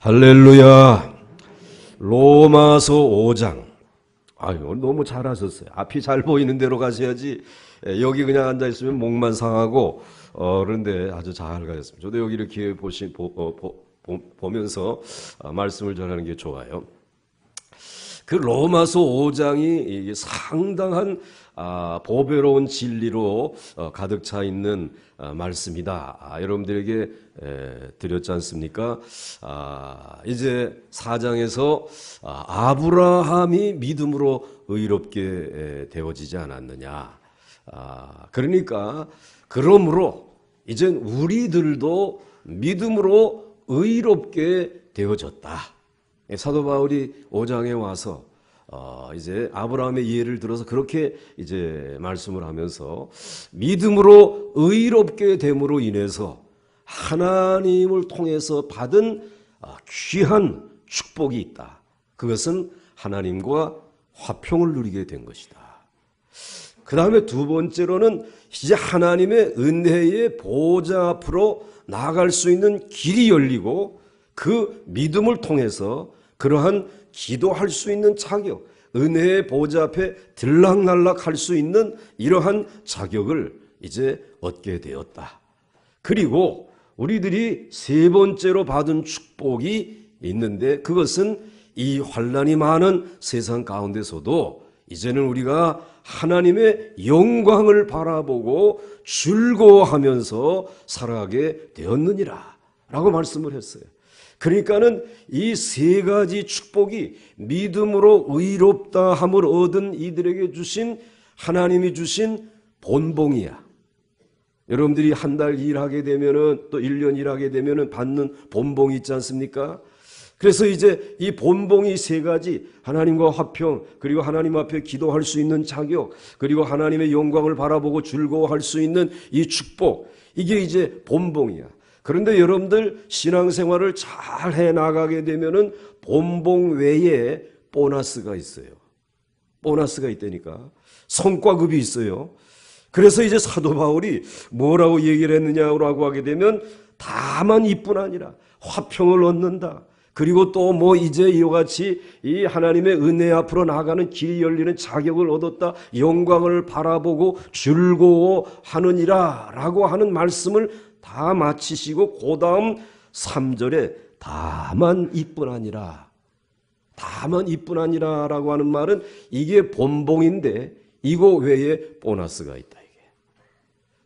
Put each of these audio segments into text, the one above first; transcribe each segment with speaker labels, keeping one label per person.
Speaker 1: 할렐루야. 로마서 5장. 아유, 너무 잘하셨어요. 앞이 잘 보이는 대로 가셔야지. 여기 그냥 앉아있으면 목만 상하고, 그런데 아주 잘 가셨습니다. 저도 여기 이렇게 보면서 말씀을 전하는 게 좋아요. 그 로마서 5장이 상당한 보배로운 진리로 가득 차 있는 말씀이다. 여러분들에게 드렸지 않습니까? 이제 4장에서 아브라함이 믿음으로 의롭게 되어지지 않았느냐. 그러니까 그러므로 이제 우리들도 믿음으로 의롭게 되어졌다. 사도 바울이 5장에 와서 이제 아브라함의 예를 들어서 그렇게 이제 말씀을 하면서 믿음으로 의롭게 됨으로 인해서 하나님을 통해서 받은 귀한 축복이 있다. 그것은 하나님과 화평을 누리게 된 것이다. 그 다음에 두 번째로는 이제 하나님의 은혜의 보좌 앞으로 나아갈 수 있는 길이 열리고 그 믿음을 통해서 그러한 기도할 수 있는 자격, 은혜의 보좌 앞에 들락날락 할 수 있는 이러한 자격을 이제 얻게 되었다. 그리고 우리들이 세 번째로 받은 축복이 있는데 그것은 이 환난이 많은 세상 가운데서도 이제는 우리가 하나님의 영광을 바라보고 즐거워하면서 살아가게 되었느니라 라고 말씀을 했어요. 그러니까는 이 세 가지 축복이 믿음으로 의롭다 함을 얻은 이들에게 주신 하나님이 주신 본봉이야. 여러분들이 한 달 일하게 되면은 또 1년 일하게 되면은 받는 본봉이 있지 않습니까? 그래서 이제 이 본봉이 세 가지, 하나님과 화평, 그리고 하나님 앞에 기도할 수 있는 자격, 그리고 하나님의 영광을 바라보고 즐거워할 수 있는 이 축복, 이게 이제 본봉이야. 그런데 여러분들 신앙생활을 잘 해나가게 되면은 본봉 외에 보너스가 있어요. 보너스가 있다니까. 성과급이 있어요. 그래서 이제 사도 바울이 뭐라고 얘기를 했느냐고 하게 되면 다만 이뿐 아니라 화평을 얻는다. 그리고 또 뭐 이제 이와 같이 이 하나님의 은혜 앞으로 나아가는 길이 열리는 자격을 얻었다. 영광을 바라보고 즐거워하느니라 라고 하는 말씀을 다 마치시고 그 다음 3절에 다만 이뿐 아니라 라고 하는 말은 이게 본봉인데 이거 외에 보너스가 있다.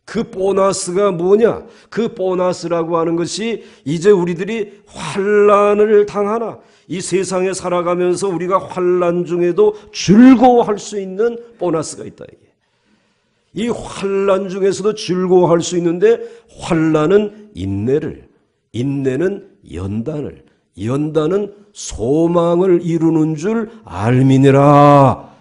Speaker 1: 그 보너스가 뭐냐? 그 보너스라고 하는 것이 이제 우리들이 환난을 당하나 이 세상에 살아가면서 우리가 환난 중에도 즐거워할 수 있는 보너스가 있다. 이 환난 중에서도 즐거워할 수 있는데 환난은 인내를, 인내는 연단을, 연단은 소망을 이루는 줄 알미니라.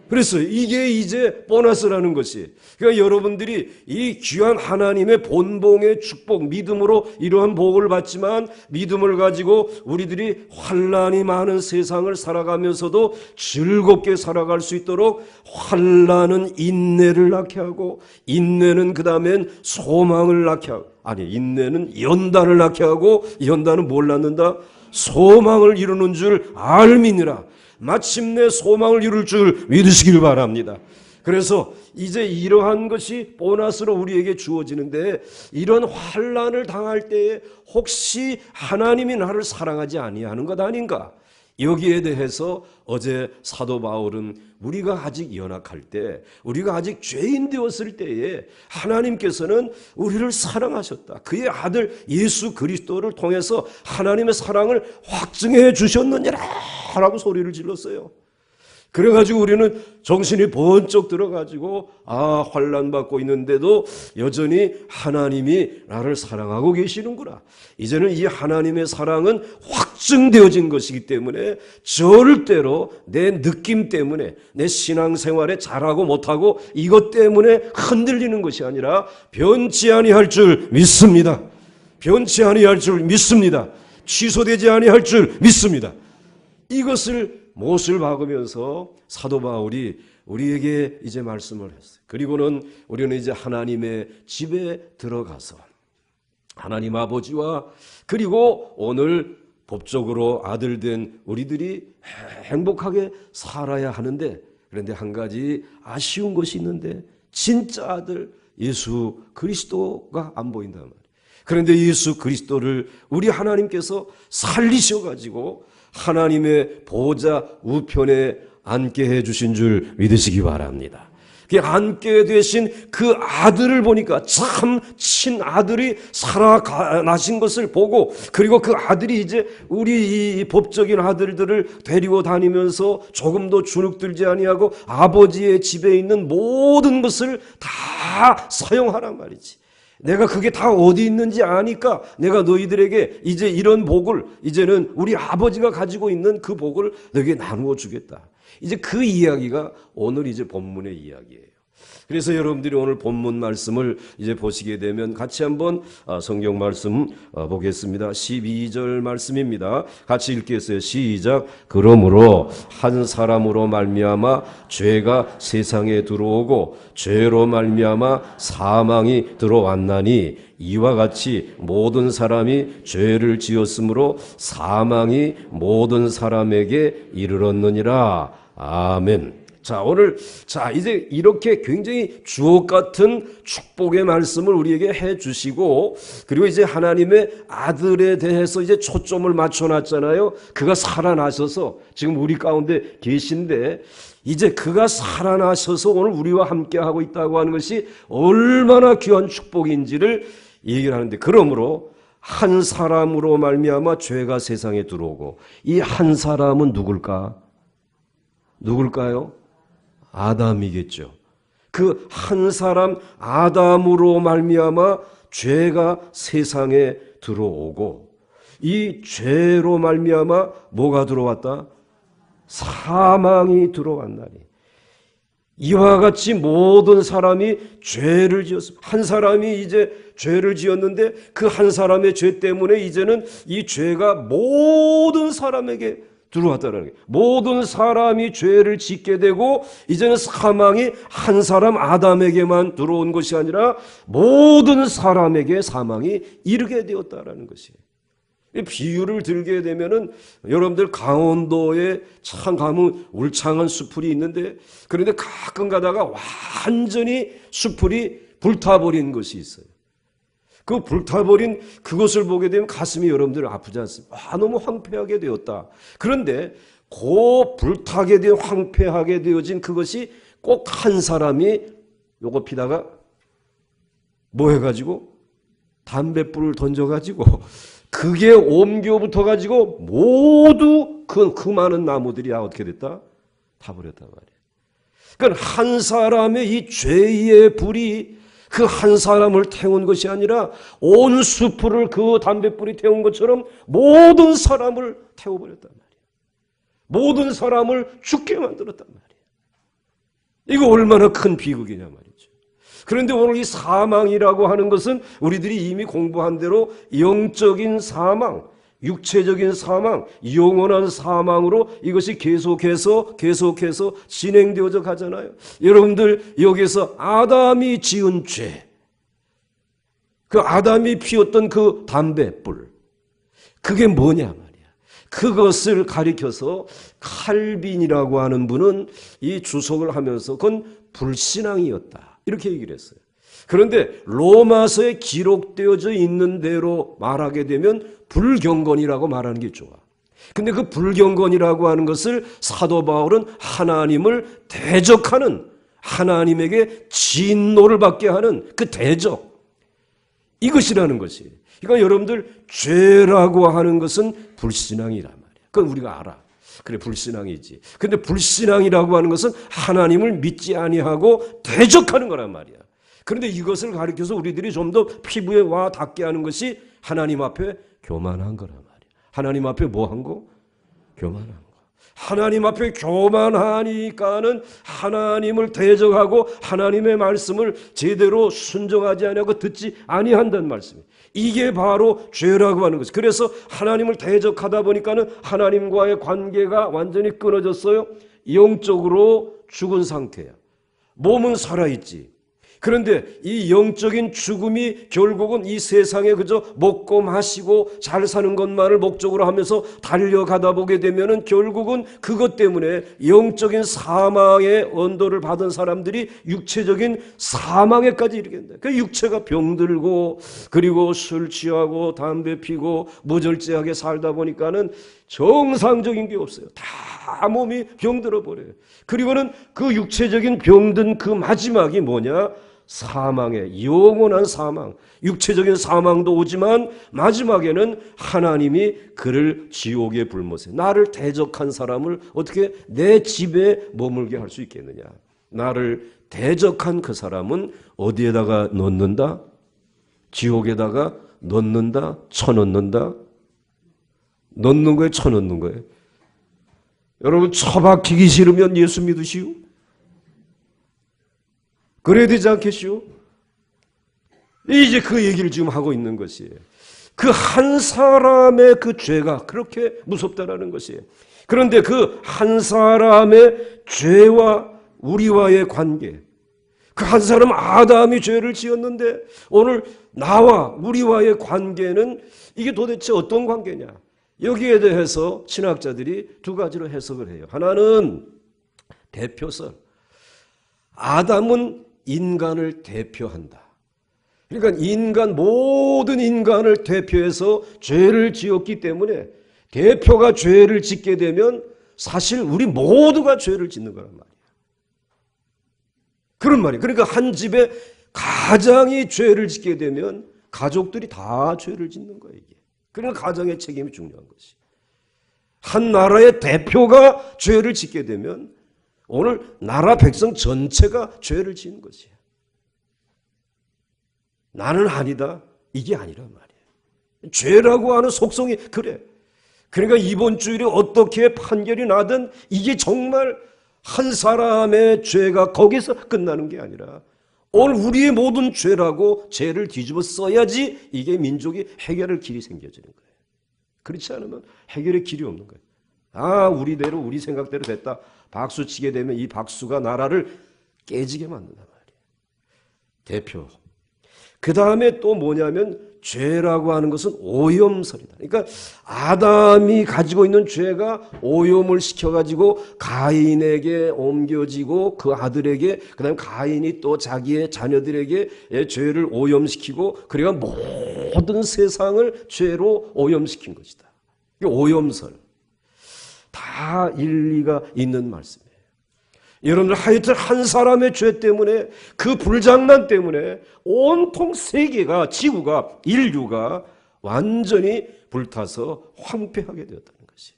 Speaker 1: 그래서 이게 이제 보너스라는 것이. 그러니까 여러분들이 이 귀한 하나님의 본봉의 축복, 믿음으로 이러한 복을 받지만 믿음을 가지고 우리들이 환난이 많은 세상을 살아가면서도 즐겁게 살아갈 수 있도록 환난은 인내를 낳게 하고 인내는 그 다음엔 소망을 낳게 하고 인내는 연단을 낳게 하고 연단은 뭘 낳는다? 소망을 이루는 줄 알미니라. 마침내 소망을 이룰 줄 믿으시길 바랍니다. 그래서 이제 이러한 것이 보너스로 우리에게 주어지는데 이런 환난을 당할 때에 혹시 하나님이 나를 사랑하지 아니하는 것 아닌가? 여기에 대해서 어제 사도 바울은 우리가 아직 연약할 때, 우리가 아직 죄인 되었을 때에 하나님께서는 우리를 사랑하셨다. 그의 아들 예수 그리스도를 통해서 하나님의 사랑을 확증해 주셨느니라 라고 소리를 질렀어요. 그래가지고 우리는 정신이 번쩍 들어가지고 환난 받고 있는데도 여전히 하나님이 나를 사랑하고 계시는구나. 이제는 이 하나님의 사랑은 확증되어진 것이기 때문에 절대로 내 느낌 때문에 내 신앙생활에 잘하고 못하고 이것 때문에 흔들리는 것이 아니라 변치 아니할 줄 믿습니다. 변치 아니할 줄 믿습니다. 취소되지 아니할 줄 믿습니다. 이것을 못을 박으면서 사도 바울이 우리에게 이제 말씀을 했어요. 그리고는 우리는 이제 하나님의 집에 들어가서 하나님 아버지와 그리고 오늘 법적으로 아들 된 우리들이 행복하게 살아야 하는데, 그런데 한 가지 아쉬운 것이 있는데 진짜 아들 예수 그리스도가 안 보인단 말이에요. 그런데 예수 그리스도를 우리 하나님께서 살리셔가지고 하나님의 보좌 우편에 앉게 해주신 줄 믿으시기 바랍니다. 그 앉게 되신 그 아들을 보니까 참 친아들이 살아나신 것을 보고, 그리고 그 아들이 이제 우리 이 법적인 아들들을 데리고 다니면서 조금도 주눅들지 아니하고 아버지의 집에 있는 모든 것을 다 사용하란 말이지. 내가 그게 다 어디 있는지 아니까 내가 너희들에게 이제 이런 복을, 이제는 우리 아버지가 가지고 있는 그 복을 너에게 나누어 주겠다. 이제 그 이야기가 오늘 이제 본문의 이야기예요. 그래서 여러분들이 오늘 본문 말씀을 이제 보시게 되면 같이 한번 성경 말씀 보겠습니다. 12절 말씀입니다. 같이 읽겠어요. 시작. 그러므로 한 사람으로 말미암아 죄가 세상에 들어오고 죄로 말미암아 사망이 들어왔나니 이와 같이 모든 사람이 죄를 지었으므로 사망이 모든 사람에게 이르렀느니라. 아멘. 자, 오늘, 이제 이렇게 굉장히 주옥 같은 축복의 말씀을 우리에게 해 주시고, 그리고 이제 하나님의 아들에 대해서 이제 초점을 맞춰놨잖아요. 그가 살아나셔서 지금 우리 가운데 계신데, 이제 그가 살아나셔서 오늘 우리와 함께하고 있다고 하는 것이 얼마나 귀한 축복인지를 얘기를 하는데, 그러므로 한 사람으로 말미암아 죄가 세상에 들어오고, 이 한 사람은 누굴까요? 아담이겠죠. 그 한 사람 아담으로 말미암아 죄가 세상에 들어오고, 이 죄로 말미암아 뭐가 들어왔다? 사망이 들어왔나니 이와 같이 모든 사람이 죄를 지었습니다. 한 사람이 이제 죄를 지었는데 그 한 사람의 죄 때문에 이제는 이 죄가 모든 사람에게 들어왔다는 거예요. 모든 사람이 죄를 짓게 되고 이제는 사망이 한 사람 아담에게만 들어온 것이 아니라 모든 사람에게 사망이 이르게 되었다라는 것이에요. 비유를 들게 되면은 여러분들 강원도에 참 가면 울창한 수풀이 있는데, 그런데 가끔 가다가 완전히 수풀이 불타버린 것이 있어요. 그 불타버린 그것을 보게 되면 가슴이 여러분들 아프지 않습니까? 너무 황폐하게 되었다. 그런데 그 불타게 된 황폐하게 되어진 그것이 꼭 한 사람이 요거 피다가 뭐 해가지고 담뱃불을 던져가지고 그게 옮겨 붙어가지고 모두 그 많은 나무들이 어떻게 됐다? 다 버렸단 말이에요. 그러니까 한 사람의 이 죄의 불이 그 한 사람을 태운 것이 아니라 온 수풀을 그 담뱃불이 태운 것처럼 모든 사람을 태워버렸단 말이에요. 모든 사람을 죽게 만들었단 말이에요. 이거 얼마나 큰 비극이냐 말이죠. 그런데 오늘 이 사망이라고 하는 것은 우리들이 이미 공부한 대로 영적인 사망, 육체적인 사망, 영원한 사망으로 이것이 계속해서 진행되어져 가잖아요. 여러분들 여기서 아담이 지은 죄, 그 아담이 피웠던 그 담뱃불, 그게 뭐냐 말이야. 그것을 가리켜서 칼빈이라고 하는 분은 이 주석을 하면서 그건 불신앙이었다, 이렇게 얘기를 했어요. 그런데 로마서에 기록되어져 있는 대로 말하게 되면 불경건이라고 말하는 게 좋아. 근데 그 불경건이라고 하는 것을 사도 바울은 하나님을 대적하는, 하나님에게 진노를 받게 하는 그 대적, 이것이라는 것이. 그러니까 여러분들 죄라고 하는 것은 불신앙이란 말이야. 그건 우리가 알아. 그래, 불신앙이지. 근데 불신앙이라고 하는 것은 하나님을 믿지 아니하고 대적하는 거란 말이야. 그런데 이것을 가리켜서 우리들이 좀 더 피부에 와 닿게 하는 것이 하나님 앞에 교만한 거란 말이야. 하나님 앞에 뭐 한 거? 교만한 거. 하나님 앞에 교만하니까는 하나님을 대적하고 하나님의 말씀을 제대로 순종하지 아니하고 듣지 아니한다는 말씀이에요. 이게 바로 죄라고 하는 것이죠. 그래서 하나님을 대적하다 보니까는 하나님과의 관계가 완전히 끊어졌어요. 영적으로 죽은 상태야. 몸은 살아있지. 그런데 이 영적인 죽음이 결국은 이 세상에 그저 먹고 마시고 잘 사는 것만을 목적으로 하면서 달려가다 보게 되면은 결국은 그것 때문에 영적인 사망의 언도를 받은 사람들이 육체적인 사망에까지 이르게 된다. 그 육체가 병들고 그리고 술 취하고 담배 피고 무절제하게 살다 보니까는 정상적인 게 없어요. 다 몸이 병들어 버려요. 그리고는 그 육체적인 병든 그 마지막이 뭐냐? 사망의 영원한 사망, 육체적인 사망도 오지만 마지막에는 하나님이 그를 지옥에 불못에 나를 대적한 사람을 어떻게 내 집에 머물게 할 수 있겠느냐? 나를 대적한 그 사람은 어디에다가 넣는다? 지옥에다가 넣는다? 쳐넣는다? 넣는 거예요? 쳐넣는 거예요? 여러분 처박히기 싫으면 예수 믿으시오? 그래야 되지 않겠시오? 이제 그 얘기를 지금 하고 있는 것이에요. 그 한 사람의 그 죄가 그렇게 무섭다라는 것이에요. 그런데 그 한 사람의 죄와 우리와의 관계, 그 한 사람 아담이 죄를 지었는데 오늘 나와 우리와의 관계는 이게 도대체 어떤 관계냐? 여기에 대해서 신학자들이 두 가지로 해석을 해요. 하나는 대표설. 아담은 인간을 대표한다. 그러니까 모든 인간을 대표해서 죄를 지었기 때문에 대표가 죄를 짓게 되면 사실 우리 모두가 죄를 짓는 거란 말이야. 그런 말이에요. 그러니까 한 집에 가장이 죄를 짓게 되면 가족들이 다 죄를 짓는 거예요. 이게. 그러니까 가장의 책임이 중요한 것이. 한 나라의 대표가 죄를 짓게 되면 오늘 나라 백성 전체가 죄를 지은 것이에요. 나는 아니다. 이게 아니란 말이에요. 죄라고 하는 속성이 그래. 그러니까 이번 주일에 어떻게 판결이 나든 이게 정말 한 사람의 죄가 거기서 끝나는 게 아니라 오늘 우리의 모든 죄라고 죄를 뒤집어 써야지 이게 민족이 해결할 길이 생겨지는 거예요. 그렇지 않으면 해결의 길이 없는 거예요. 아, 우리대로 우리 생각대로 됐다. 박수 치게 되면 이 박수가 나라를 깨지게 만든단 말이에요. 대표. 그 다음에 또 뭐냐면 죄라고 하는 것은 오염설이다. 그러니까 아담이 가지고 있는 죄가 오염을 시켜가지고 가인에게 옮겨지고 그 아들에게 그 다음에 가인이 또 자기의 자녀들에게 죄를 오염시키고 그래가 모든 세상을 죄로 오염시킨 것이다. 이게 오염설. 다 일리가 있는 말씀이에요. 여러분들 하여튼 한 사람의 죄 때문에 그 불장난 때문에 온통 세계가 지구가 인류가 완전히 불타서 황폐하게 되었다는 것이.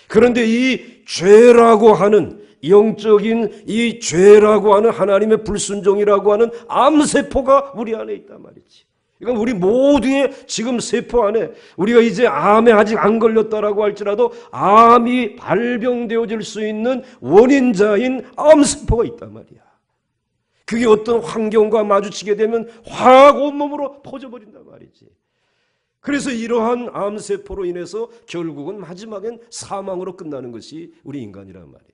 Speaker 1: 그런데 이 죄라고 하는 영적인 이 죄라고 하는 하나님의 불순종이라고 하는 암세포가 우리 안에 있단 말이지. 그러니까 우리 모두의 지금 세포 안에 우리가 이제 암에 아직 안 걸렸다라고 할지라도 암이 발병되어질 수 있는 원인자인 암세포가 있단 말이야. 그게 어떤 환경과 마주치게 되면 확 온몸으로 퍼져버린단 말이지. 그래서 이러한 암세포로 인해서 결국은 마지막엔 사망으로 끝나는 것이 우리 인간이란 말이에요.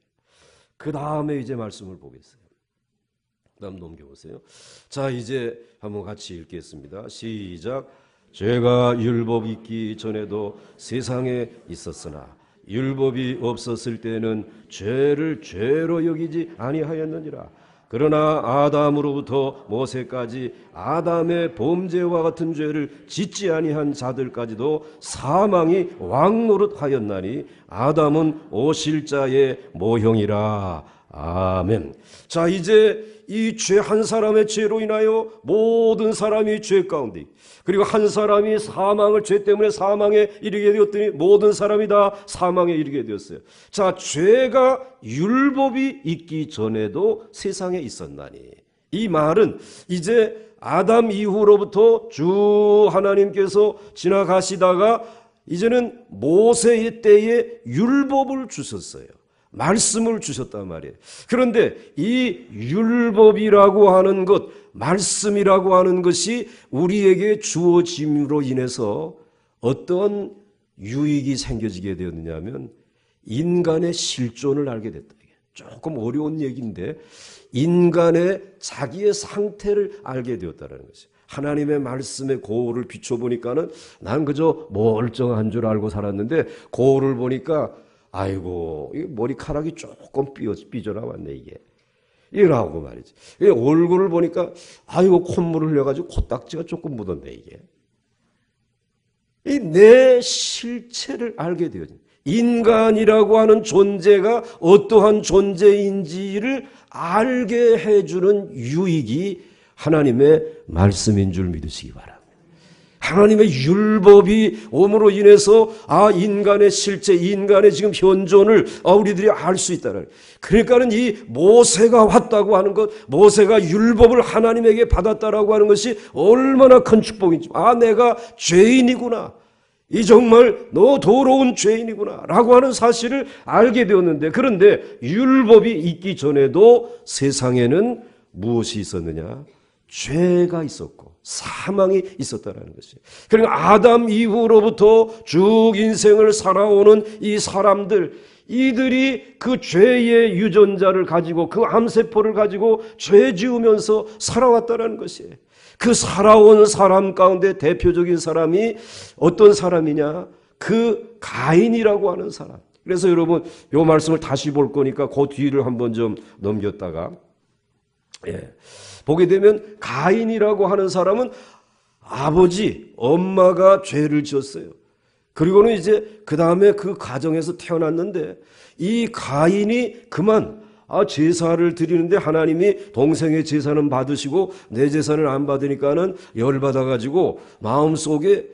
Speaker 1: 그 다음에 이제 말씀을 보겠어요. 다음 넘겨보세요. 자, 이제 한번 같이 읽겠습니다. 시작. 죄가 율법 있기 전에도 세상에 있었으나 율법이 없었을 때는 죄를 죄로 여기지 아니하였느니라. 그러나 아담으로부터 모세까지 아담의 범죄와 같은 죄를 짓지 아니한 자들까지도 사망이 왕노릇하였나니 아담은 오실 자의 모형이라. 아멘. 자, 이제 이 죄 한 사람의 죄로 인하여 모든 사람이 죄 가운데, 그리고 한 사람이 사망을 죄 때문에 사망에 이르게 되었더니 모든 사람이 다 사망에 이르게 되었어요. 자, 죄가 율법이 있기 전에도 세상에 있었나니, 이 말은 이제 아담 이후로부터 쭉 하나님께서 지나가시다가 이제는 모세의 때에 율법을 주셨어요. 말씀을 주셨단 말이에요. 그런데 이 율법이라고 하는 것, 말씀이라고 하는 것이 우리에게 주어짐으로 인해서 어떤 유익이 생겨지게 되었느냐 하면 인간의 실존을 알게 됐다. 조금 어려운 얘기인데 인간의 자기의 상태를 알게 되었다는 것이에요. 하나님의 말씀의 거울을 비춰보니까는 난 그저 멀쩡한 줄 알고 살았는데 거울을 보니까 아이고 이 머리카락이 조금 삐져나왔네 이게. 이라고 말이지. 얼굴을 보니까 아이고 콧물을 흘려가지고 코딱지가 조금 묻었네 이게. 이 내 실체를 알게 되어진 인간이라고 하는 존재가 어떠한 존재인지를 알게 해주는 유익이 하나님의 말씀인 줄 믿으시기 바랍니다. 하나님의 율법이 옴으로 인해서 인간의 실체, 인간의 지금 현존을 우리들이 알 수 있다는. 그러니까는 이 모세가 왔다고 하는 것, 모세가 율법을 하나님에게 받았다라고 하는 것이 얼마나 큰 축복인지. 내가 죄인이구나. 이 정말 너 더러운 죄인이구나 라고 하는 사실을 알게 되었는데, 그런데 율법이 있기 전에도 세상에는 무엇이 있었느냐? 죄가 있었고 사망이 있었다는 것이에요. 그러니까 아담 이후로부터 쭉 인생을 살아오는 이 사람들, 이들이 그 죄의 유전자를 가지고 그 암세포를 가지고 죄 지으면서 살아왔다는 것이에요. 그 살아온 사람 가운데 대표적인 사람이 어떤 사람이냐? 그 가인이라고 하는 사람. 그래서 여러분 이 말씀을 다시 볼 거니까 그 뒤를 한번 좀 넘겼다가 보게 되면 가인이라고 하는 사람은 아버지, 엄마가 죄를 지었어요. 그리고는 이제 그 다음에 그 가정에서 태어났는데 이 가인이 그만 제사를 드리는데 하나님이 동생의 제사는 받으시고 내 제사는 안 받으니까는 열받아가지고 마음속에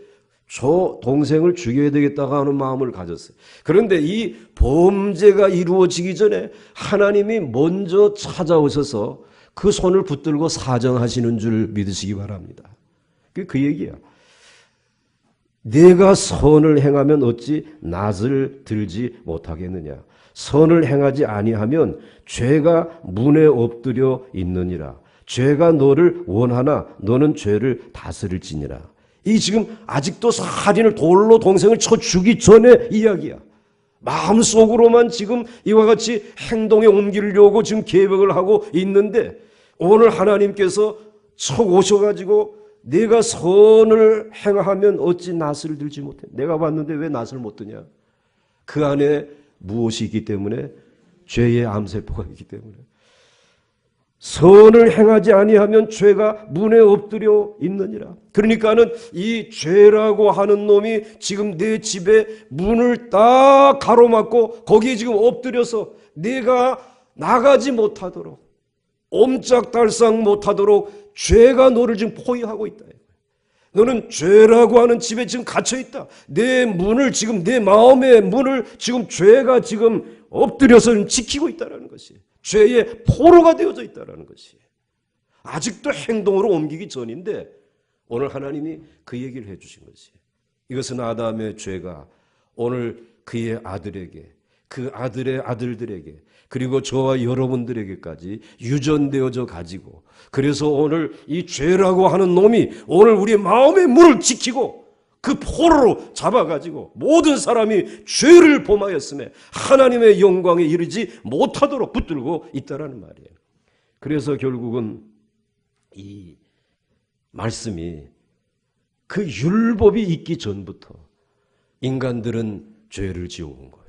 Speaker 1: 저 동생을 죽여야 되겠다고 하는 마음을 가졌어요. 그런데 이 범죄가 이루어지기 전에 하나님이 먼저 찾아오셔서 그 손을 붙들고 사정하시는 줄 믿으시기 바랍니다. 그 얘기야. 내가 선을 행하면 어찌 낯을 들지 못하겠느냐. 선을 행하지 아니하면 죄가 문에 엎드려 있느니라. 죄가 너를 원하나 너는 죄를 다스릴지니라. 이 지금 아직도 살인을 돌로 동생을 쳐 죽기 전에 이야기야. 마음속으로만 지금 이와 같이 행동에 옮기려고 지금 계획을 하고 있는데 오늘 하나님께서 쳐 오셔가지고 내가 선을 행하면 어찌 낯을 들지 못해. 내가 봤는데 왜 낯을 못 드냐. 그 안에 무엇이 있기 때문에? 죄의 암세포가 있기 때문에. 선을 행하지 아니하면 죄가 문에 엎드려 있느니라. 그러니까는 이 죄라고 하는 놈이 지금 내 집에 문을 딱 가로막고 거기에 지금 엎드려서 내가 나가지 못하도록 옴짝달싹 못하도록 죄가 너를 지금 포위하고 있다. 너는 죄라고 하는 집에 지금 갇혀있다. 내 문을 지금 내 마음의 문을 지금 죄가 지금 엎드려서 지키고 있다는 것이 죄의 포로가 되어져 있다는 것이 아직도 행동으로 옮기기 전인데 오늘 하나님이 그 얘기를 해주신 것이 이것은 아담의 죄가 오늘 그의 아들에게 그 아들의 아들들에게 그리고 저와 여러분들에게까지 유전되어져 가지고 그래서 오늘 이 죄라고 하는 놈이 오늘 우리의 마음의 문을 지키고 그 포로로 잡아가지고 모든 사람이 죄를 범하였음에 하나님의 영광에 이르지 못하도록 붙들고 있다라는 말이에요. 그래서 결국은 이 말씀이 그 율법이 있기 전부터 인간들은 죄를 지어온 거예요.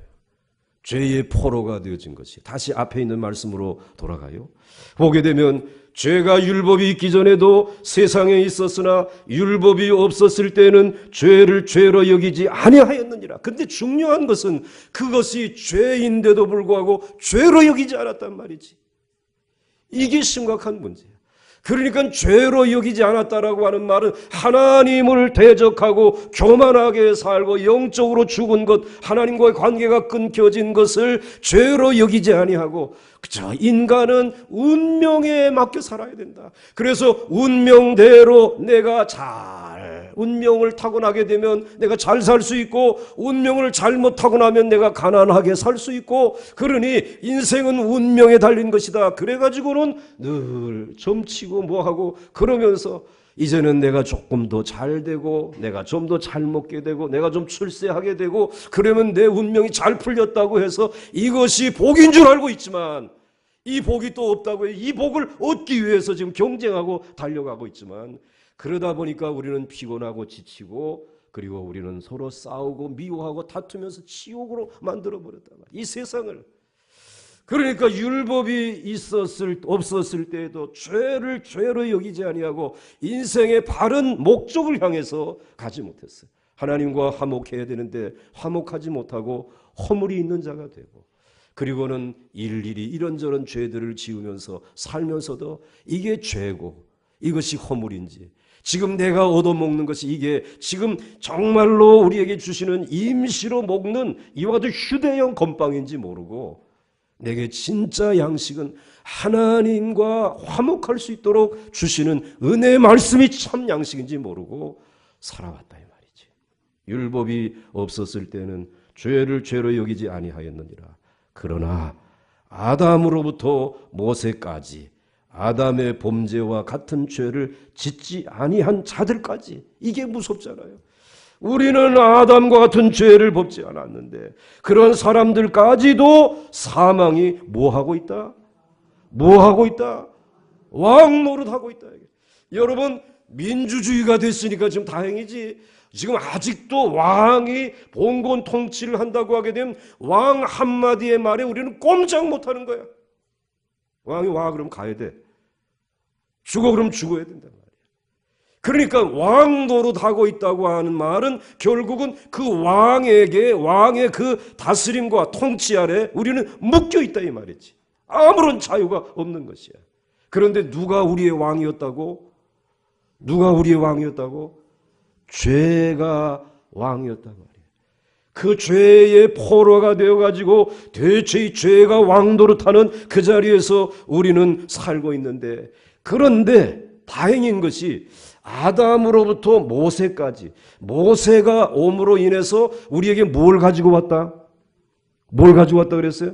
Speaker 1: 죄의 포로가 되어진 것이. 다시 앞에 있는 말씀으로 돌아가요. 보게 되면 죄가 율법이 있기 전에도 세상에 있었으나 율법이 없었을 때는 죄를 죄로 여기지 아니하였느니라. 근데 중요한 것은 그것이 죄인데도 불구하고 죄로 여기지 않았단 말이지. 이게 심각한 문제예요. 그러니까 죄로 여기지 않았다라고 하는 말은 하나님을 대적하고 교만하게 살고 영적으로 죽은 것, 하나님과의 관계가 끊겨진 것을 죄로 여기지 아니하고 그저 인간은 운명에 맡겨 살아야 된다. 그래서 운명대로 내가 운명을 타고나게 되면 내가 잘 살 수 있고 운명을 잘못 타고나면 내가 가난하게 살 수 있고 그러니 인생은 운명에 달린 것이다. 그래가지고는 늘 점치고 뭐하고 그러면서 이제는 내가 조금 더 잘 되고 내가 좀 더 잘 먹게 되고 내가 좀 출세하게 되고 그러면 내 운명이 잘 풀렸다고 해서 이것이 복인 줄 알고 있지만 이 복이 또 없다고 해요. 이 복을 얻기 위해서 지금 경쟁하고 달려가고 있지만 그러다 보니까 우리는 피곤하고 지치고 그리고 우리는 서로 싸우고 미워하고 다투면서 지옥으로 만들어버렸단 말이에요. 이 세상을. 그러니까 율법이 없었을 때에도 죄를 죄로 여기지 아니하고 인생의 바른 목적을 향해서 가지 못했어요. 하나님과 화목해야 되는데 화목하지 못하고 허물이 있는 자가 되고 그리고는 일일이 이런저런 죄들을 지으면서 살면서도 이게 죄고 이것이 허물인지 지금 내가 얻어먹는 것이 이게 지금 정말로 우리에게 주시는 임시로 먹는 이와 같은 휴대용 건빵인지 모르고 내게 진짜 양식은 하나님과 화목할 수 있도록 주시는 은혜의 말씀이 참 양식인지 모르고 살아왔다 이 말이지. 율법이 없었을 때는 죄를 죄로 여기지 아니하였느니라. 그러나 아담으로부터 모세까지 아담의 범죄와 같은 죄를 짓지 아니한 자들까지 이게 무섭잖아요. 우리는 아담과 같은 죄를 범지 않았는데 그런 사람들까지도 사망이 뭐하고 있다? 뭐하고 있다? 왕 노릇하고 있다. 여러분 민주주의가 됐으니까 지금 다행이지. 지금 아직도 왕이 봉건 통치를 한다고 하게 되면 왕 한마디의 말에 우리는 꼼짝 못하는 거야. 왕이 와 그럼 가야 돼. 죽어 그럼 죽어야 된단 말이야. 그러니까 왕 노릇하고 있다고 하는 말은 결국은 그 왕에게 왕의 그 다스림과 통치 아래 우리는 묶여 있다 이 말이지. 아무런 자유가 없는 것이야. 그런데 누가 우리의 왕이었다고? 누가 우리의 왕이었다고? 죄가 왕이었단 말이에요. 그 죄의 포로가 되어가지고 대체의 죄가 왕노릇하는 그 자리에서 우리는 살고 있는데 그런데 다행인 것이 아담으로부터 모세까지 모세가 옴으로 인해서 우리에게 뭘 가지고 왔다? 뭘 가지고 왔다 그랬어요?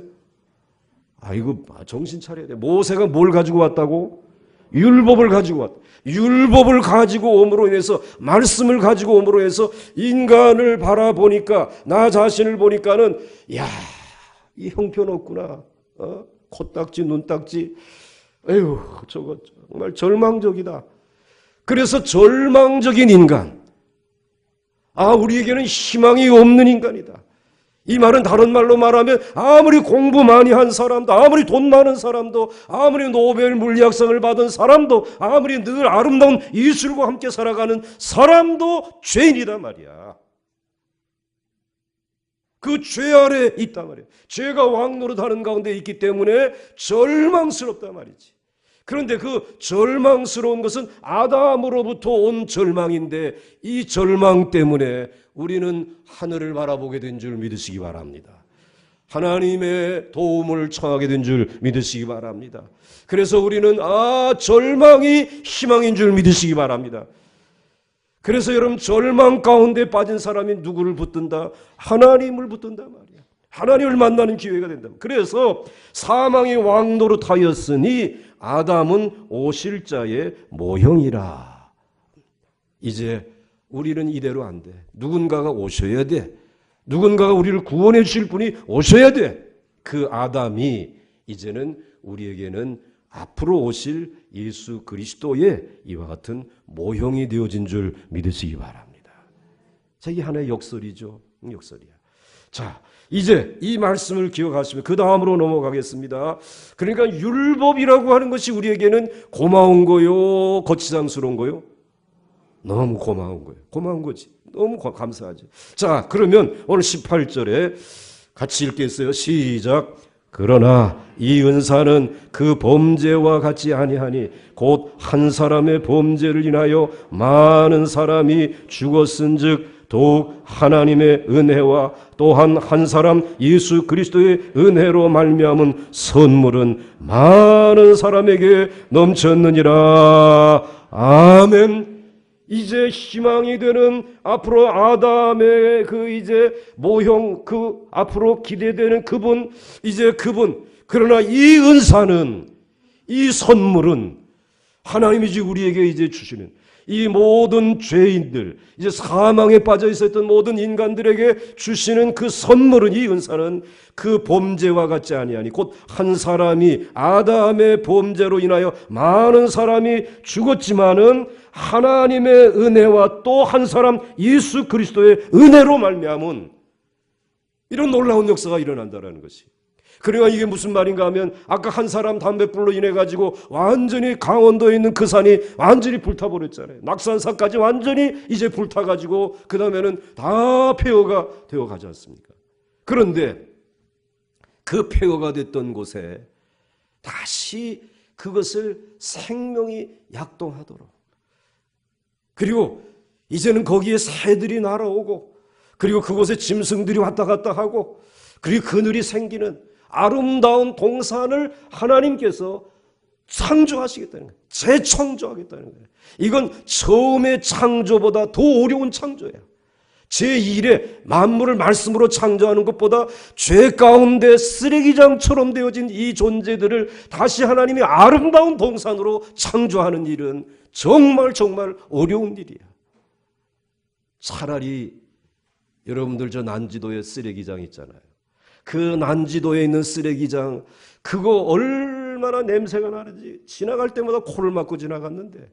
Speaker 1: 아이고 정신 차려야 돼. 모세가 뭘 가지고 왔다고? 율법을 가지고 왔다. 율법을 가지고 옴으로 인해서 말씀을 가지고 옴으로 해서 인간을 바라보니까 나 자신을 보니까는 야, 이 형편없구나. 코딱지 눈딱지. 에휴 저거 정말 절망적이다. 그래서 절망적인 인간. 우리에게는 희망이 없는 인간이다. 이 말은 다른 말로 말하면 아무리 공부 많이 한 사람도 아무리 돈 많은 사람도 아무리 노벨 물리학상을 받은 사람도 아무리 늘 아름다운 이술과 함께 살아가는 사람도 죄인이다 말이야. 그 죄 아래 있단 말이야. 죄가 왕노릇하는 가운데 있기 때문에 절망스럽단 말이지. 그런데 그 절망스러운 것은 아담으로부터 온 절망인데 이 절망 때문에 우리는 하늘을 바라보게 된 줄 믿으시기 바랍니다. 하나님의 도움을 청하게 된 줄 믿으시기 바랍니다. 그래서 우리는 절망이 희망인 줄 믿으시기 바랍니다. 그래서 여러분 절망 가운데 빠진 사람이 누구를 붙든다? 하나님을 붙든다 말이야. 하나님을 만나는 기회가 된다. 그래서 사망이 왕노릇하였으니 아담은 오실 자의 모형이라. 이제 우리는 이대로 안 돼. 누군가가 오셔야 돼. 누군가가 우리를 구원해 주실 분이 오셔야 돼. 그 아담이 이제는 우리에게는 앞으로 오실 예수 그리스도의 이와 같은 모형이 되어진 줄 믿으시기 바랍니다. 자, 이게 하나의 역설이죠. 역설이야. 자, 이제 이 말씀을 기억하시면 그 다음으로 넘어가겠습니다. 그러니까 율법이라고 하는 것이 우리에게는 고마운 거요, 거치장스러운 거요? 너무 고마운 거예요. 고마운 거지. 너무 감사하지. 자, 그러면 오늘 18절에 같이 읽겠어요. 시작. 그러나 이 은사는 그 범죄와 같지 아니하니 곧 한 사람의 범죄를 인하여 많은 사람이 죽었은즉 더욱 하나님의 은혜와 또한 한 사람 예수 그리스도의 은혜로 말미암은 선물은 많은 사람에게 넘쳤느니라. 아멘. 이제 희망이 되는 앞으로 아담의 그 이제 모형 그 앞으로 기대되는 그분 이제 그분 그러나 이 은사는 이 선물은 하나님이 우리에게 이제 주시는 이 모든 죄인들, 이제 사망에 빠져 있었던 모든 인간들에게 주시는 그 선물은, 이 은사는 그 범죄와 같지 아니하니 곧 한 사람이 아담의 범죄로 인하여 많은 사람이 죽었지만은 하나님의 은혜와 또 한 사람 예수 그리스도의 은혜로 말미암은 이런 놀라운 역사가 일어난다는 것이. 그러니까 이게 무슨 말인가 하면, 아까 한 사람 담뱃불로 인해 가지고 완전히 강원도에 있는 그 산이 완전히 불타버렸잖아요. 낙산사까지 완전히 이제 불타가지고 그 다음에는 다 폐허가 되어 가지 않습니까? 그런데 그 폐허가 됐던 곳에 다시 그것을 생명이 약동하도록, 그리고 이제는 거기에 새들이 날아오고, 그리고 그곳에 짐승들이 왔다 갔다 하고, 그리고 그늘이 생기는 아름다운 동산을 하나님께서 창조하시겠다는 거예요. 재창조하겠다는 거예요. 이건 처음의 창조보다 더 어려운 창조예요. 제1의 만물을 말씀으로 창조하는 것보다 죄 가운데 쓰레기장처럼 되어진 이 존재들을 다시 하나님이 아름다운 동산으로 창조하는 일은 정말 어려운 일이에요. 차라리 여러분들 저 난지도에 쓰레기장 있잖아요. 그 난지도에 있는 쓰레기장, 그거 얼마나 냄새가 나는지 지나갈 때마다 코를 막고 지나갔는데,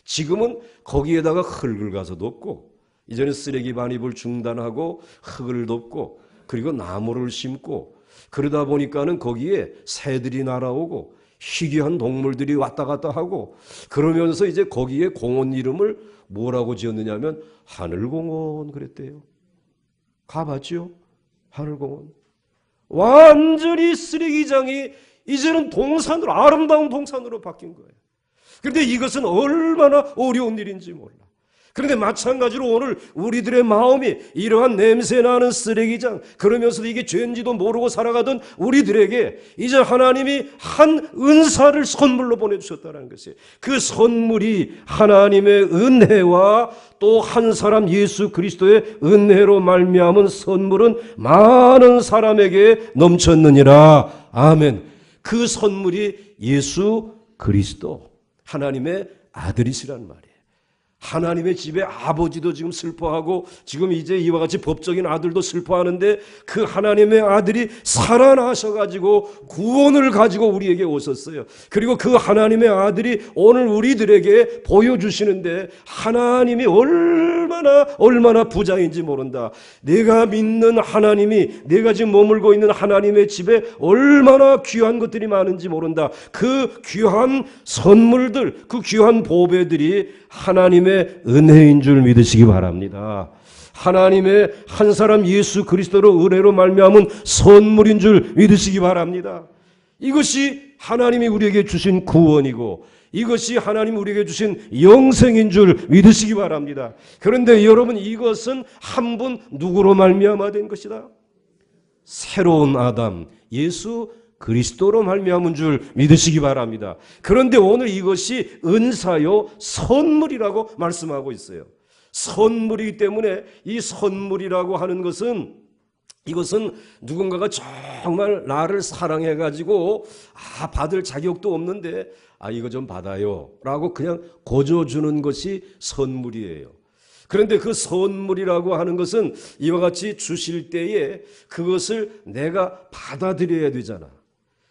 Speaker 1: 지금은 거기에다가 흙을 가서 덮고, 이제는 쓰레기 반입을 중단하고 흙을 덮고, 그리고 나무를 심고, 그러다 보니까는 거기에 새들이 날아오고 희귀한 동물들이 왔다 갔다 하고, 그러면서 이제 거기에 공원 이름을 뭐라고 지었느냐 하면 하늘공원 그랬대요. 가봤죠? 하늘공원. 완전히 쓰레기장이 이제는 동산으로, 아름다운 동산으로 바뀐 거예요. 그런데 이것은 얼마나 어려운 일인지 몰라. 그런데 마찬가지로 오늘 우리들의 마음이 이러한 냄새나는 쓰레기장, 그러면서도 이게 죄인지도 모르고 살아가던 우리들에게 이제 하나님이 한 은사를 선물로 보내주셨다는 것이에요. 그 선물이 하나님의 은혜와 또 한 사람 예수 그리스도의 은혜로 말미암은 선물은 많은 사람에게 넘쳤느니라. 아멘. 그 선물이 예수 그리스도, 하나님의 아들이시란 말이에요. 하나님의 집에 아버지도 지금 슬퍼하고, 지금 이제 이와 같이 법적인 아들도 슬퍼하는데, 그 하나님의 아들이 살아나셔가지고 구원을 가지고 우리에게 오셨어요. 그리고 그 하나님의 아들이 오늘 우리들에게 보여주시는데, 하나님이 얼마나 부자인지 모른다. 내가 믿는 하나님이, 내가 지금 머물고 있는 하나님의 집에 얼마나 귀한 것들이 많은지 모른다. 그 귀한 선물들, 그 귀한 보배들이 하나님의 은혜인 줄 믿으시기 바랍니다. 하나님의 한 사람 예수 그리스도로 은혜로 말미암은 선물인 줄 믿으시기 바랍니다. 이것이 하나님이 우리에게 주신 구원이고, 이것이 하나님이 우리에게 주신 영생인 줄 믿으시기 바랍니다. 그런데 여러분, 이것은 한 분 누구로 말미암아 된 것이다? 새로운 아담 예수 그리스도로 말미암은 줄 믿으시기 바랍니다. 그런데 오늘 이것이 은사요 선물이라고 말씀하고 있어요. 선물이기 때문에 이 선물이라고 하는 것은, 이것은 누군가가 정말 나를 사랑해가지고 받을 자격도 없는데 이거 좀 받아요 라고 그냥 거저주는 것이 선물이에요. 그런데 그 선물이라고 하는 것은 이와 같이 주실 때에 그것을 내가 받아들여야 되잖아.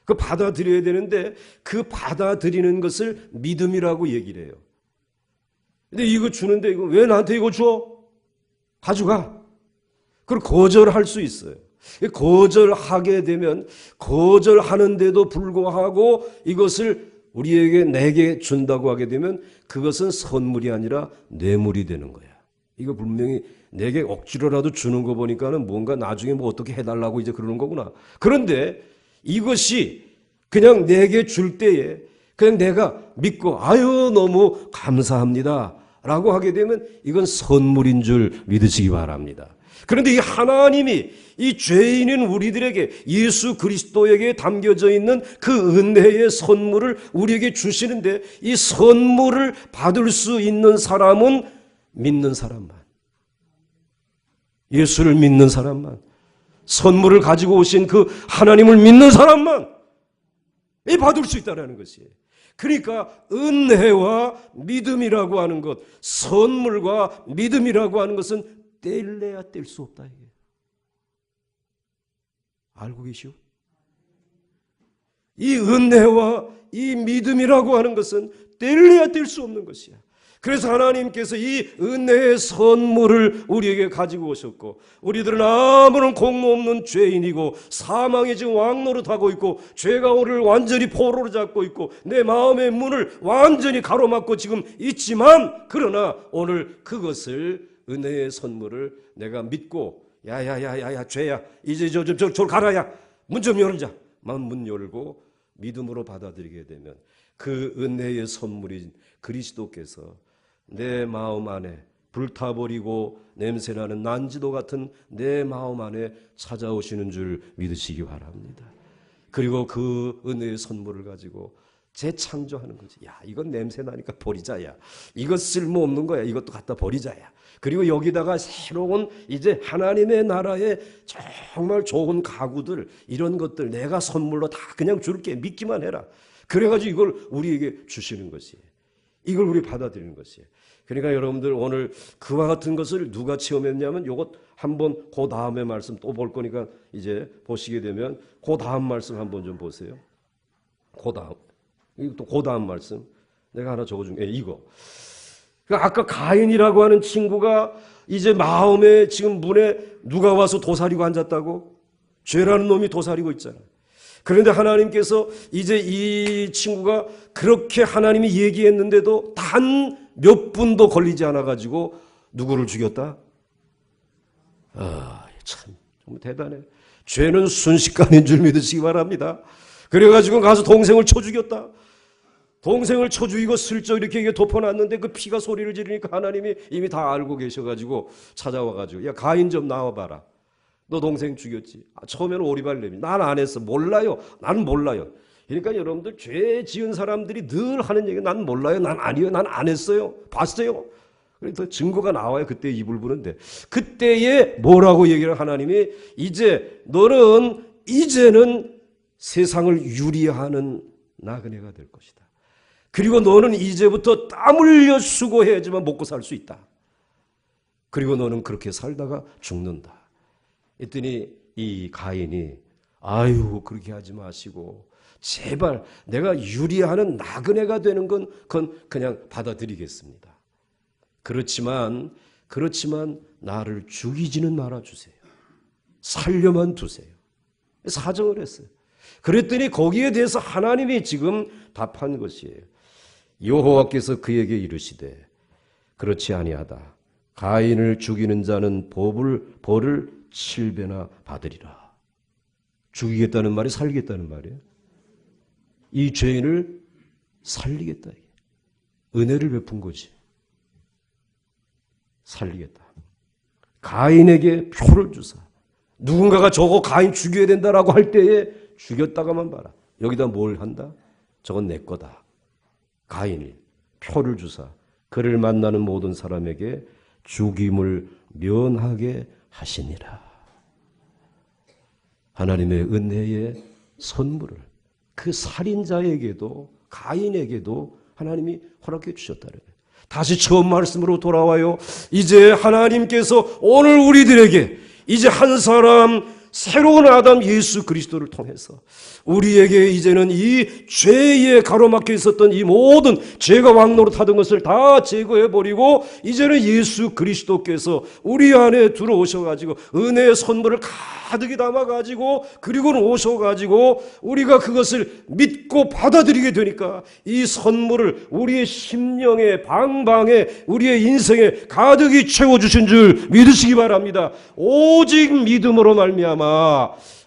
Speaker 1: 그 받아들여야 되는데, 그 받아들이는 것을 믿음이라고 얘기를 해요. 근데 이거 주는데, 이거 왜 나한테 이거 줘? 가져가. 그걸 거절할 수 있어요. 거절하게 되면, 거절하는데도 불구하고 이것을 우리에게, 내게 준다고 하게 되면 그것은 선물이 아니라 뇌물이 되는 거야. 이거 분명히 내게 억지로라도 주는 거 보니까는 뭔가 나중에 뭐 어떻게 해달라고 이제 그러는 거구나. 그런데 이것이 그냥 내게 줄 때에 그냥 내가 믿고 너무 감사합니다 라고 하게 되면 이건 선물인 줄 믿으시기 바랍니다. 그런데 이 하나님이 이 죄인인 우리들에게, 예수 그리스도에게 담겨져 있는 그 은혜의 선물을 우리에게 주시는데, 이 선물을 받을 수 있는 사람은 믿는 사람만, 예수를 믿는 사람만, 선물을 가지고 오신 그 하나님을 믿는 사람만 이 받을 수 있다는 것이에요. 그러니까 은혜와 믿음이라고 하는 것, 선물과 믿음이라고 하는 것은 뗄래야 뗄 수 없다. 이게. 알고 계시오? 이 은혜와 이 믿음이라고 하는 것은 뗄래야 뗄 수 없는 것이야. 그래서 하나님께서 이 은혜의 선물을 우리에게 가지고 오셨고, 우리들은 아무런 공로 없는 죄인이고 사망의 지금 왕노릇하고 있고 죄가 우리를 완전히 포로로 잡고 있고 내 마음의 문을 완전히 가로막고 지금 있지만, 그러나 오늘 그것을, 은혜의 선물을 내가 믿고, 야야야야야 죄야, 이제 저 가라야, 문 좀 열자, 문 열고 믿음으로 받아들이게 되면 그 은혜의 선물인 그리스도께서 내 마음 안에 불타버리고 냄새나는 난지도 같은 내 마음 안에 찾아오시는 줄 믿으시기 바랍니다. 그리고 그 은혜의 선물을 가지고 재창조하는 거지. 야, 이건 냄새나니까 버리자야. 이거 쓸모없는 거야. 이것도 갖다 버리자야. 그리고 여기다가 새로운 이제 하나님의 나라에 정말 좋은 가구들, 이런 것들 내가 선물로 다 그냥 줄게. 믿기만 해라. 그래가지고 이걸 우리에게 주시는 것이에요. 이걸 우리 받아들이는 것이에요. 그러니까 여러분들 오늘 그와 같은 것을 누가 체험했냐면, 요것 한번 그 다음에 말씀 또 볼 거니까 이제 보시게 되면 그 다음 말씀 한번 좀 보세요. 그 다음. 또 그 다음 말씀. 내가 하나 적어준 게 이거. 아까 가인이라고 하는 친구가 이제 마음에 지금 문에 누가 와서 도사리고 앉았다고? 죄라는 놈이 도사리고 있잖아요. 그런데 하나님께서 이제 이 친구가 그렇게 하나님이 얘기했는데도 단 몇 분도 걸리지 않아가지고 누구를 죽였다? 참 정말 대단해. 죄는 순식간인 줄 믿으시기 바랍니다. 그래가지고 가서 동생을 쳐 죽였다. 동생을 쳐 죽이고 슬쩍 이렇게 덮어놨는데 그 피가 소리를 지르니까 하나님이 이미 다 알고 계셔가지고 찾아와가지고, 야 가인 좀 나와봐라. 너 동생 죽였지? 처음에는 오리발렘이. 난 안 했어. 몰라요. 나는 몰라요. 그러니까 여러분들 죄 지은 사람들이 늘 하는 얘기, 난 몰라요. 난 아니에요. 난 안 했어요. 봤어요. 그래서 증거가 나와요. 그때 입을 부는데. 그때에 뭐라고 얘기를 하나님이, 이제 너는 이제는 세상을 유리하는 나그네가 될 것이다. 그리고 너는 이제부터 땀 흘려 수고해야지만 먹고 살 수 있다. 그리고 너는 그렇게 살다가 죽는다. 했더니 이 가인이, 아유 그렇게 하지 마시고 제발 내가 유리하는 나그네가 되는 건 그건 그냥 받아들이겠습니다. 그렇지만 나를 죽이지는 말아주세요. 살려만 두세요. 사정을 했어요. 그랬더니 거기에 대해서 하나님이 지금 답한 것이에요. 여호와께서 그에게 이르시되 그렇지 아니하다. 가인을 죽이는 자는 벌을 7배나 받으리라. 죽이겠다는 말이 살리겠다는 말이에요. 이 죄인을 살리겠다. 은혜를 베푼 거지. 살리겠다. 가인에게 표를 주사. 누군가가 저거 가인 죽여야 된다라고 할 때에 죽였다가만 봐라. 여기다 뭘 한다? 저건 내 거다. 가인이 표를 주사 그를 만나는 모든 사람에게 죽임을 면하게 하시니라. 하나님의 은혜의 선물을 그 살인자에게도, 가인에게도 하나님이 허락해 주셨다는 거예요. 다시 처음 말씀으로 돌아와요. 이제 하나님께서 오늘 우리들에게 이제 한 사람, 새로운 아담 예수 그리스도를 통해서 우리에게 이제는 이 죄에 가로막혀 있었던 이 모든 죄가 왕노릇하던 것을 다 제거해버리고 이제는 예수 그리스도께서 우리 안에 들어오셔가지고 은혜의 선물을 가득히 담아가지고 그리고는 오셔가지고 우리가 그것을 믿고 받아들이게 되니까 이 선물을 우리의 심령에, 방방에, 우리의 인생에 가득히 채워주신 줄 믿으시기 바랍니다. 오직 믿음으로 말미암아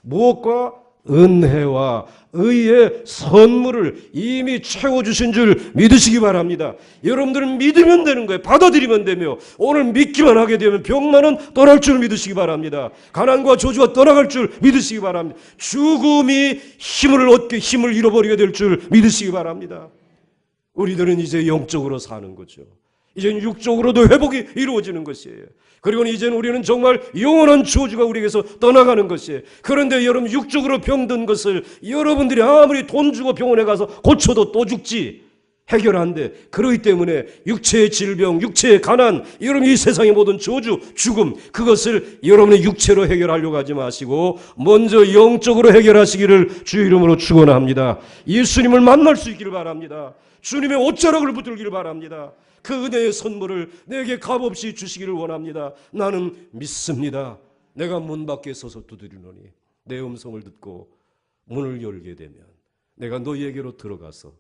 Speaker 1: 무엇과? 은혜와 의의 선물을 이미 채워주신 줄 믿으시기 바랍니다. 여러분들은 믿으면 되는 거예요. 받아들이면 되며 오늘 믿기만 하게 되면 병만은 떠날 줄 믿으시기 바랍니다. 가난과 저주가 떠나갈 줄 믿으시기 바랍니다. 죽음이 힘을 잃어버리게 될 줄 믿으시기 바랍니다. 우리들은 이제 영적으로 사는 거죠. 이제는 육적으로도 회복이 이루어지는 것이에요. 그리고 이제는 우리는 정말 영원한 저주가 우리에게서 떠나가는 것이에요. 그런데 여러분, 육적으로 병든 것을 여러분들이 아무리 돈 주고 병원에 가서 고쳐도 또 죽지, 해결 안 돼. 그렇기 때문에 육체의 질병, 육체의 가난, 여러분 이 세상의 모든 저주, 죽음, 그것을 여러분의 육체로 해결하려고 하지 마시고 먼저 영적으로 해결하시기를 주의 이름으로 축원합니다. 예수님을 만날 수 있기를 바랍니다. 주님의 옷자락을 붙들기를 바랍니다. 그 은혜의 선물을 내게 값없이 주시기를 원합니다. 나는 믿습니다. 내가 문 밖에 서서 두드리노니 내 음성을 듣고 문을 열게 되면 내가 너희에게로 들어가서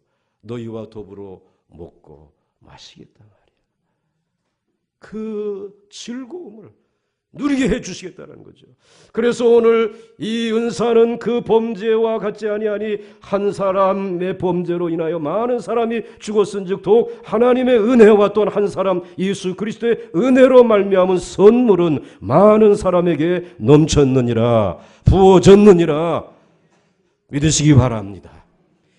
Speaker 1: 너희와 더불어 먹고 마시겠단 말이야. 그 즐거움을 누리게 해주시겠다는 거죠. 그래서 오늘 이 은사는 그 범죄와 같지 아니하니 한 사람의 범죄로 인하여 많은 사람이 죽었은즉 더욱 하나님의 은혜와 또한 한 사람 예수 그리스도의 은혜로 말미암은 선물은 많은 사람에게 넘쳤느니라, 부어졌느니라 믿으시기 바랍니다.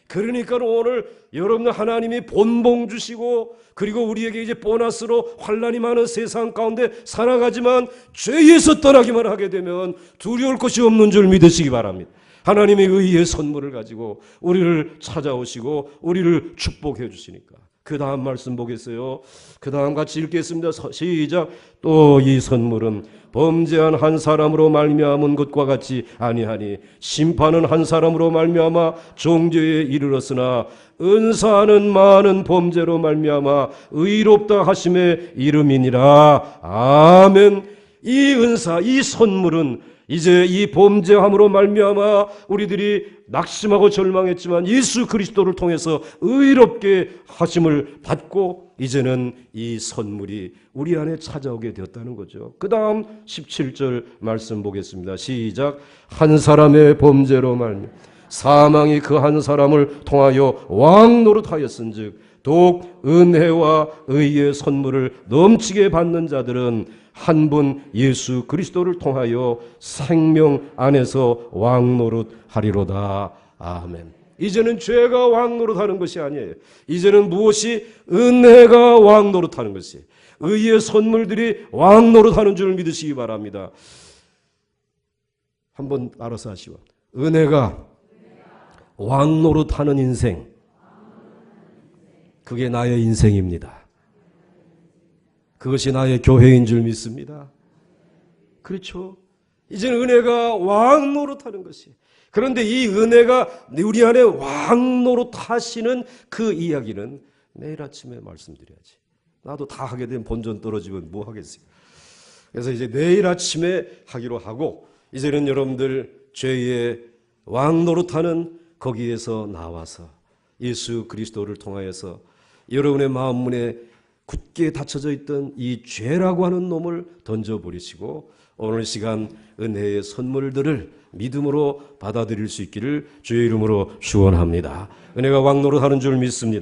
Speaker 1: 그러니까 오늘 여러분 하나님이 본봉 주시고 그리고 우리에게 이제 보너스로 환난이 많은 세상 가운데 살아가지만 죄에서 떠나기만 하게 되면 두려울 것이 없는 줄 믿으시기 바랍니다. 하나님의 의의 선물을 가지고 우리를 찾아오시고 우리를 축복해 주시니까. 그 다음 말씀 보겠어요. 그 다음 같이 읽겠습니다. 시작. 또 이 선물은 범죄한 한 사람으로 말미암은 것과 같이 아니하니 심판은 한 사람으로 말미암아 종죄에 이르렀으나 은사는 많은 범죄로 말미암아 의롭다 하심의 이름이니라. 아멘. 이 은사, 이 선물은 이제 이 범죄함으로 말미암아 우리들이 낙심하고 절망했지만 예수 그리스도를 통해서 의롭게 하심을 받고 이제는 이 선물이 우리 안에 찾아오게 되었다는 거죠. 그 다음 17절 말씀 보겠습니다. 시작. 한 사람의 범죄로 말미암아 사망이 그 한 사람을 통하여 왕 노릇하였은즉 더욱 은혜와 의의 선물을 넘치게 받는 자들은 한 분 예수 그리스도를 통하여 생명 안에서 왕노릇하리로다. 아멘. 이제는 죄가 왕노릇하는 것이 아니에요. 이제는 무엇이 은혜가 왕노릇하는 것이, 의의 선물들이 왕노릇하는 줄 믿으시기 바랍니다. 한번 알아서 하시오. 은혜가 왕노릇하는 인생, 그게 나의 인생입니다. 그것이 나의 교회인 줄 믿습니다. 그렇죠? 이제는 은혜가 왕노릇하는 것이. 그런데 이 은혜가 우리 안에 왕노릇하시는 그 이야기는 내일 아침에 말씀드려야지. 나도 다 하게 되면 본전 떨어지면 뭐 하겠어요. 그래서 이제 내일 아침에 하기로 하고 이제는 여러분들 죄의 왕노릇하는 거기에서 나와서 예수 그리스도를 통하여서 여러분의 마음 문에 굳게 닫혀져 있던 이 죄라고 하는 놈을 던져버리시고 오늘 시간 은혜의 선물들을 믿음으로 받아들일 수 있기를 주의 이름으로 축원합니다. 은혜가 왕노릇하는 줄 믿습니다.